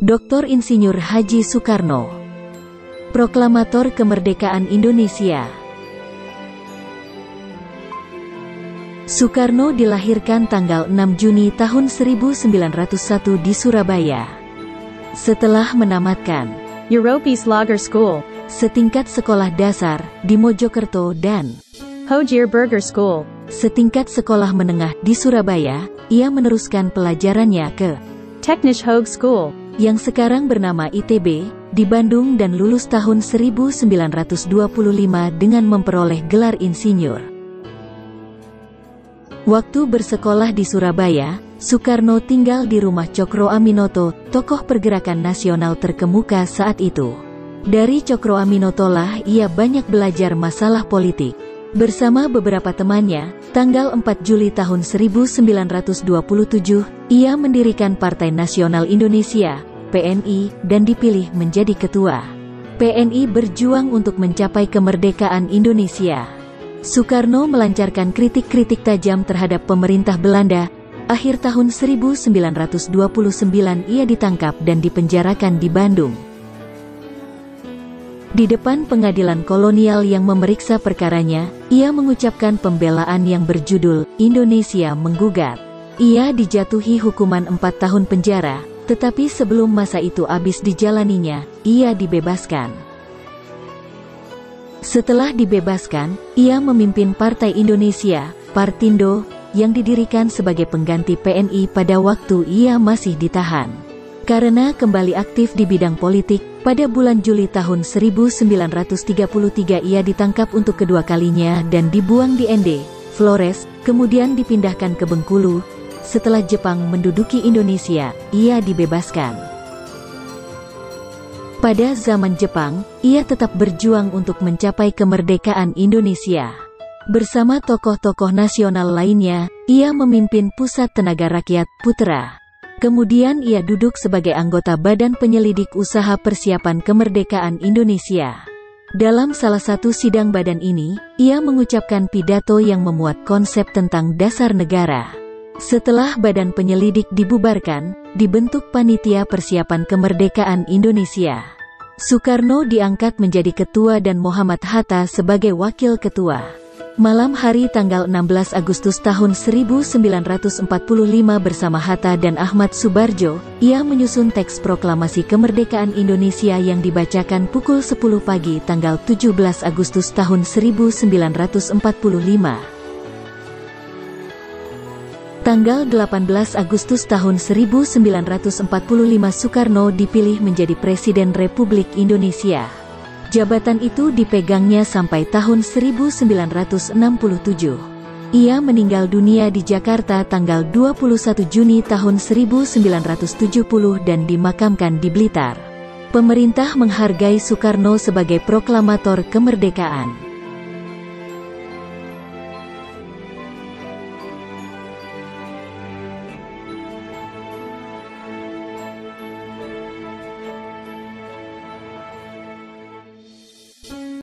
Dr. Insinyur Haji Soekarno, Proklamator Kemerdekaan Indonesia. Soekarno dilahirkan tanggal 6 Juni tahun 1901 di Surabaya. Setelah menamatkan Europese Lager School, setingkat sekolah dasar di Mojokerto dan Hojier Burger School, setingkat sekolah menengah di Surabaya, ia meneruskan pelajarannya ke Technische Hoge School, yang sekarang bernama ITB, di Bandung dan lulus tahun 1925 dengan memperoleh gelar insinyur. Waktu bersekolah di Surabaya, Soekarno tinggal di rumah Cokro Aminoto, tokoh pergerakan nasional terkemuka saat itu. Dari Cokro Aminoto lah ia banyak belajar masalah politik. Bersama beberapa temannya, tanggal 4 Juli tahun 1927, ia mendirikan Partai Nasional Indonesia, PNI, dan dipilih menjadi ketua. PNI berjuang untuk mencapai kemerdekaan Indonesia. Soekarno melancarkan kritik-kritik tajam terhadap pemerintah Belanda. Akhir tahun 1929 ia ditangkap dan dipenjarakan di Bandung. Di depan pengadilan kolonial yang memeriksa perkaranya, ia mengucapkan pembelaan yang berjudul, Indonesia Menggugat. Ia dijatuhi hukuman 4 tahun penjara, tetapi sebelum masa itu habis dijalaninya, ia dibebaskan. Setelah dibebaskan, ia memimpin Partai Indonesia, Partindo, yang didirikan sebagai pengganti PNI pada waktu ia masih ditahan. Karena kembali aktif di bidang politik, pada bulan Juli tahun 1933 ia ditangkap untuk kedua kalinya dan dibuang di Ende, Flores, kemudian dipindahkan ke Bengkulu. Setelah Jepang menduduki Indonesia, ia dibebaskan. Pada zaman Jepang, ia tetap berjuang untuk mencapai kemerdekaan Indonesia. Bersama tokoh-tokoh nasional lainnya, ia memimpin Pusat Tenaga Rakyat, Putra. Kemudian ia duduk sebagai anggota Badan Penyelidik Usaha Persiapan Kemerdekaan Indonesia. Dalam salah satu sidang badan ini, ia mengucapkan pidato yang memuat konsep tentang dasar negara. Setelah Badan Penyelidik dibubarkan, dibentuk Panitia Persiapan Kemerdekaan Indonesia. Soekarno diangkat menjadi ketua dan Muhammad Hatta sebagai wakil ketua. Malam hari tanggal 16 Agustus tahun 1945 bersama Hatta dan Ahmad Subarjo, ia menyusun teks proklamasi kemerdekaan Indonesia yang dibacakan pukul 10 pagi tanggal 17 Agustus tahun 1945. Tanggal 18 Agustus tahun 1945 Soekarno dipilih menjadi Presiden Republik Indonesia. Jabatan itu dipegangnya sampai tahun 1967. Ia meninggal dunia di Jakarta tanggal 21 Juni tahun 1970 dan dimakamkan di Blitar. Pemerintah menghargai Soekarno sebagai proklamator kemerdekaan.